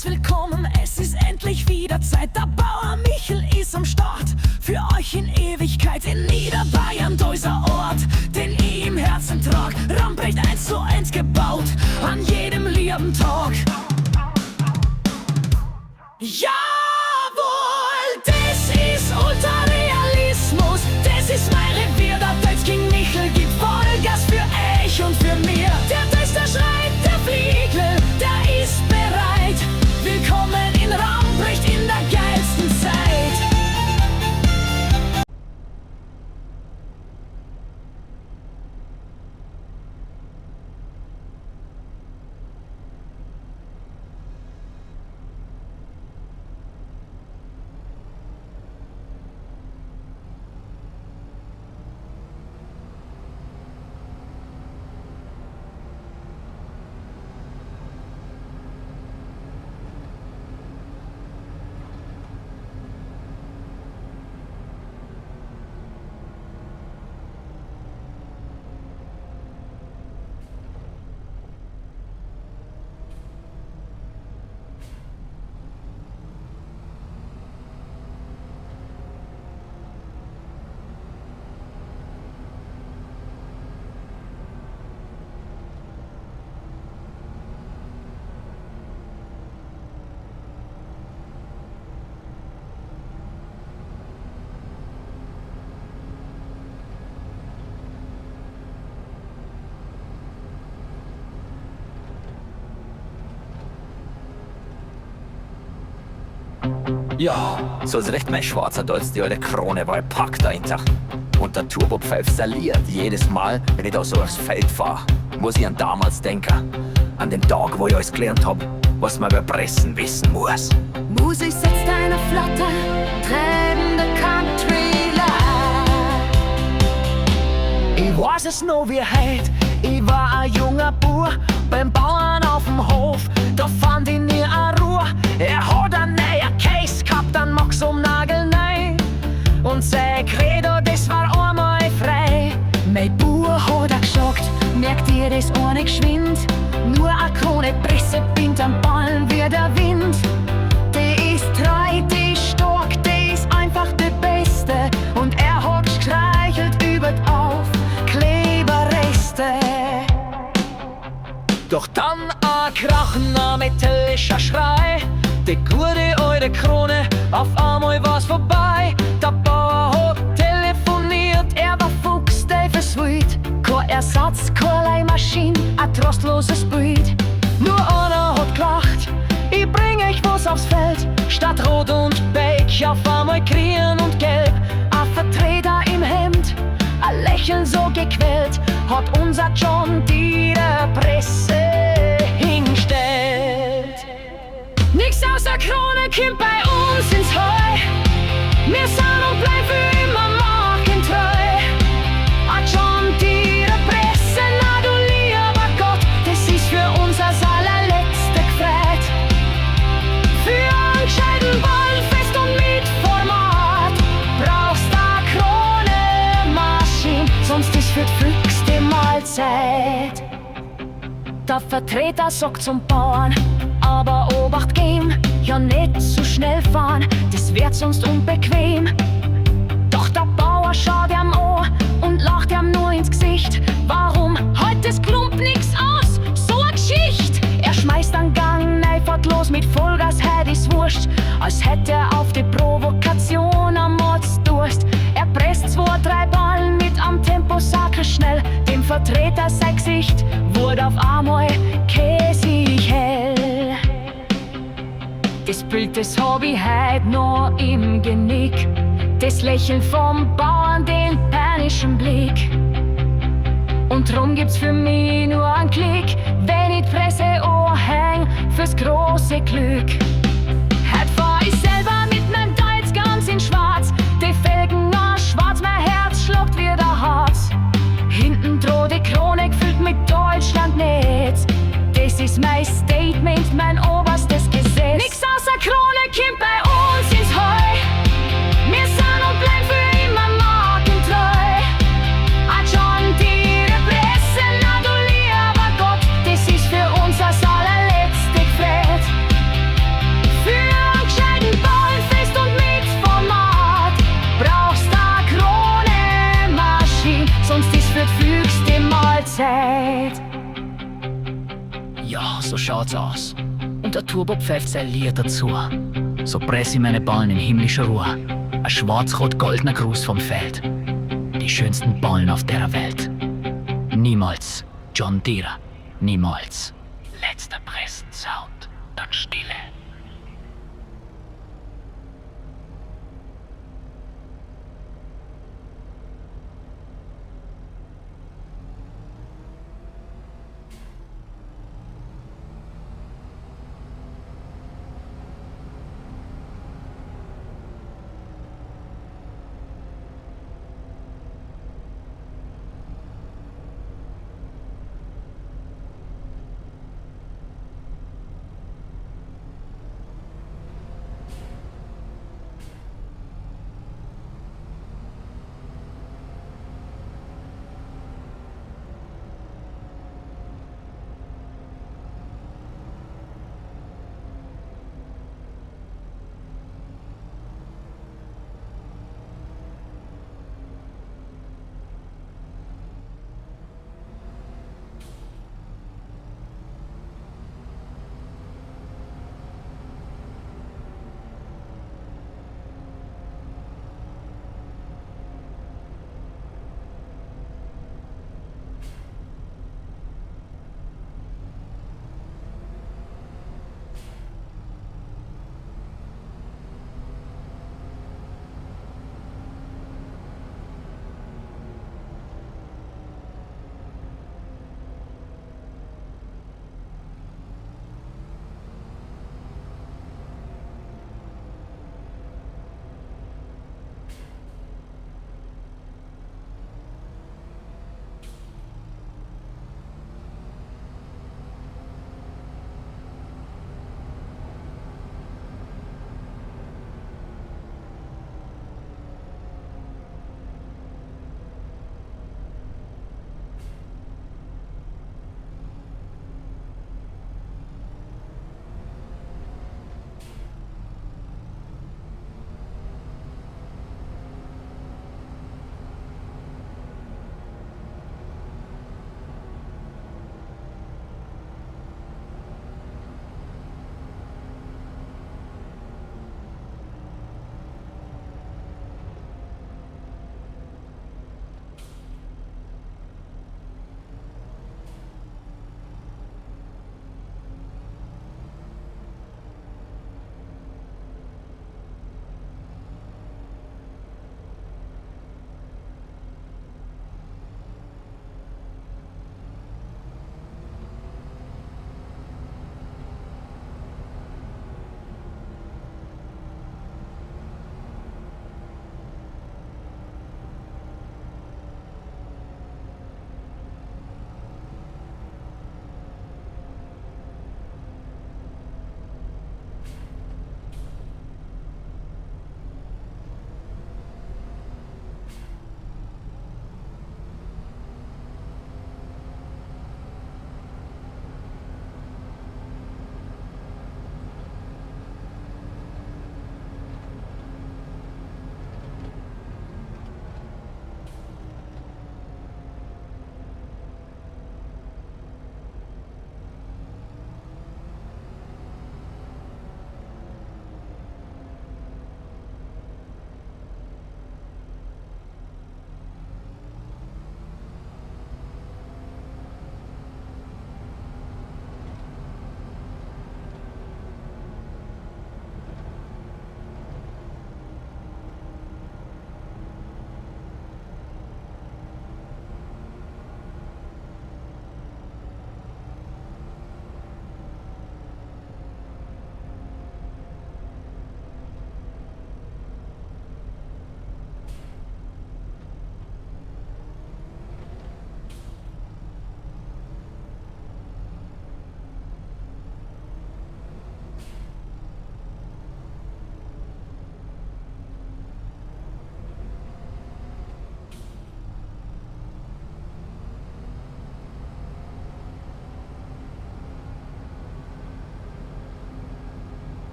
seid willkommen, es ist endlich wieder Zeit. Der Bauer Michel ist am Start, für euch in Ewigkeit in Niederbayern, dieser Ort, den ich im Herzen trag. Ramprecht 1:1 gebaut, an jedem lieben Tag. Jawohl, das ist Ultrarealismus, das ist mein Revier, der Deutsch King Michel gibt Vollgas für euch und für mir. Der Deutsch, der schreit, der Fliegel, der ist bereit. Willkommen in Ramprecht in der geilsten Zeit. Ja, so ist recht mein schwarzer Dolz, die alte Krone, weil packt dahinter. Und der Turbopfeif saliert jedes Mal, wenn ich da so aufs Feld fahr. Muss ich an damals denken, an den Tag, wo ich alles gelernt hab, was man über Pressen wissen muss. Musik setzt eine flotte, treibende Country Line. Ich weiß es noch wie heut, ich war ein junger Bub beim Bauern auf dem Hof, da fand ich nie eine Ruhe. Er hat einen neuen Case gehabt, einen Max um Nagel rein. Und sein Credo, das war einmal frei. Mein Bub hat er gesagt, merkt ihr das auch nicht geschwind? Nur eine Krone Presse bindet am Ballen wie der Wind. Die ist treu, die ist stark, die ist einfach die Beste. Und er hat gestreichelt über auf Kleberreste. Doch dann ein Krachen, ein metallischer Schrei. Die gute alte Krone, auf einmal war's vorbei. Der Bauer hat telefoniert, er war Fuchs, der versweet. Kein Ersatz, keine Leihmaschine, ein trostloses Bild. Nur einer hat gelacht, ich bring euch was aufs Feld. Statt Rot und Beige, auf einmal grün und gelb. Ein Vertreter im Hemd, ein Lächeln so gequält, hat unser John Deere Presse hingestellt. Nix außer Krone kommt bei uns ins Heu. Wir sind und bleiben für immer markentreu. A John Deere Presse, na du lieber Gott, das ist für uns das allerletzte Gefreut. Für einen gescheiten Ball, fest und mit Format, brauchst a Krone Maschine, sonst ist für die fünfte Mahlzeit. Der Vertreter sagt zum Bauern, aber Obacht geben, ja nicht so schnell fahren, das wird sonst unbequem. Doch der Bauer schaut ihm an und lacht ihm nur ins Gesicht. Warum halt das Klump nix aus, so a Geschicht? Er schmeißt einen Gang neifert mit Vollgas, heut ist wurscht, als hätte er auf die Provokation am Mordsdurst. Er presst 2, 3 Ballen mit am Tempo schnell. Dem Vertreter sein Gesicht wurde auf einmal käsig hell. Das Bild, das hab ich heut noch im Genick. Das Lächeln vom Bauern, den panischen Blick. Und drum gibt's für mich nur einen Klick, wenn ich die Presse anhäng fürs große Glück. Heut fahr ich selber mit meinem Deutz ganz in schwarz. Die Felgen noch schwarz, mein Herz schluckt wie der Harz. Hinten droht die Krone gefüllt mit Deutschlandnetz. Das ist mein Statement, mein oberstes Gesetz. Nix außer Krone kommt bei uns ins Heu. Wir sind und bleiben für immer markentreu. A John Deere Presse, na du lieber Gott, das ist für uns das allerletzte Gefleht. Ja, so schaut's aus. Und der Turbo pfeift sein Lied dazu. So press ich meine Ballen in himmlischer Ruhe. Ein schwarz-rot-goldener Gruß vom Feld. Die schönsten Ballen auf der Welt. Niemals, John Deere, niemals. Letzter Pressensound, dann Stille.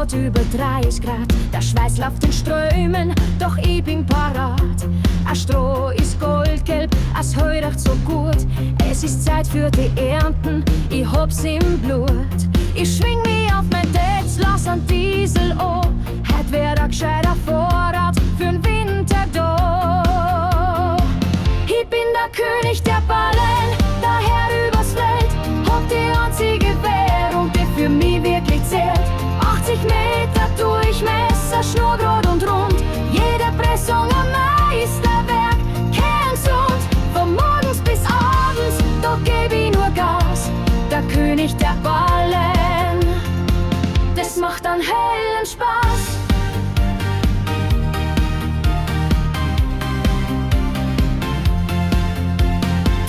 hat über 30 Grad. Der Schweiß läuft in Strömen, doch ich bin parat. Ein Stroh ist goldgelb, es heuert so gut. Es ist Zeit für die Ernten, ich hab's im Blut. Ich schwing mich auf mein Tetz, lass an Diesel an. Heut wär ein gescheiter Vorrat für'n Winter da. Ich bin der König der Ballen, der Herr übers Feld. Hab die einzige Währung, die für mich wirklich zählt. 80 Meter Durchmesser, schnurgerad und rund. Jede Pressung ein Meisterwerk, kein gesund. Von morgens bis abends, da geb ich nur Gas. Der König der Ballen, das macht einen hellen Spaß.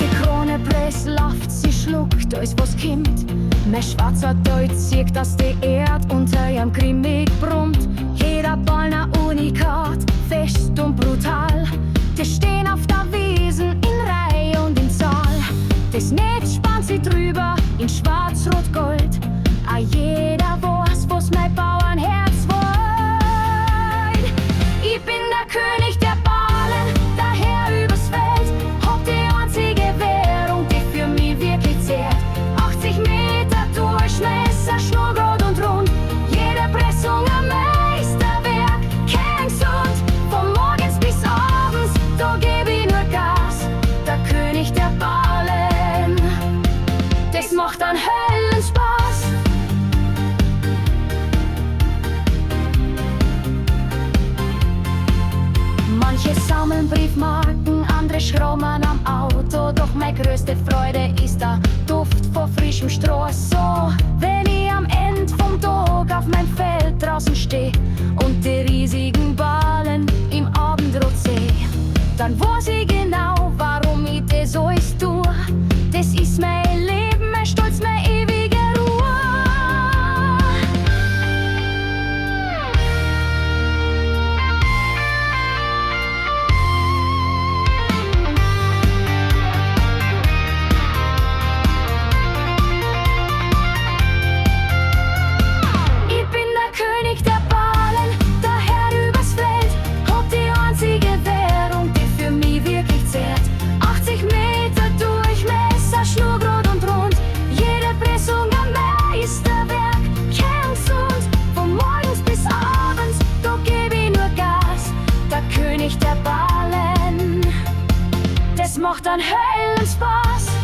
Die Krone Press läuft, sie schluckt alles was kommt. Mein schwarzer Deutsch sieht, dass die Erd unter ihrem grimmig brummt. Jeder Ball ein Unikat, fest und brutal. Die stehen auf der Wiesen in Reihe und in Zahl. Das Netz spannt sie drüber in schwarz-rot-gold. A jeder weiß, was mein Bauernherz wollt. Ich bin der König der Ballen, der Herr übers Feld. Hab die einzige Währung, die für mich wirklich zählt. 80 Meter Durchmesser, schnurgerad und rund. Jede Pressung ein Meisterwerk, kein gesund. Von morgens bis abends, da geb ich nur Gas. Der König der Ballen, das macht einen hellen Spaß. Manche sammeln Briefmarken, andere schrauben am Auto. Doch meine größte Freude ist der Duft von frischem Stroh. So, wenn ich am Ende vom Tag auf mein Feld draußen steh und die riesigen Ballen im Abendrot seh, dann weiß ich genau, warum ich das alles tu. Das ist mein Leben, mein Stolz, meine ewige Ruhe. Ich bin der König der Ballen, der Herr übers Feld. Hab die einzige Währung, die für mich wirklich zählt. 80 Meter Durchmesser, schnurgerad und rund. Jede Pressung ein Meisterwerk, kein gesund. Von morgens bis abends, da geb ich nur Gas. Der König der Ballen, das macht einen hellen Spaß.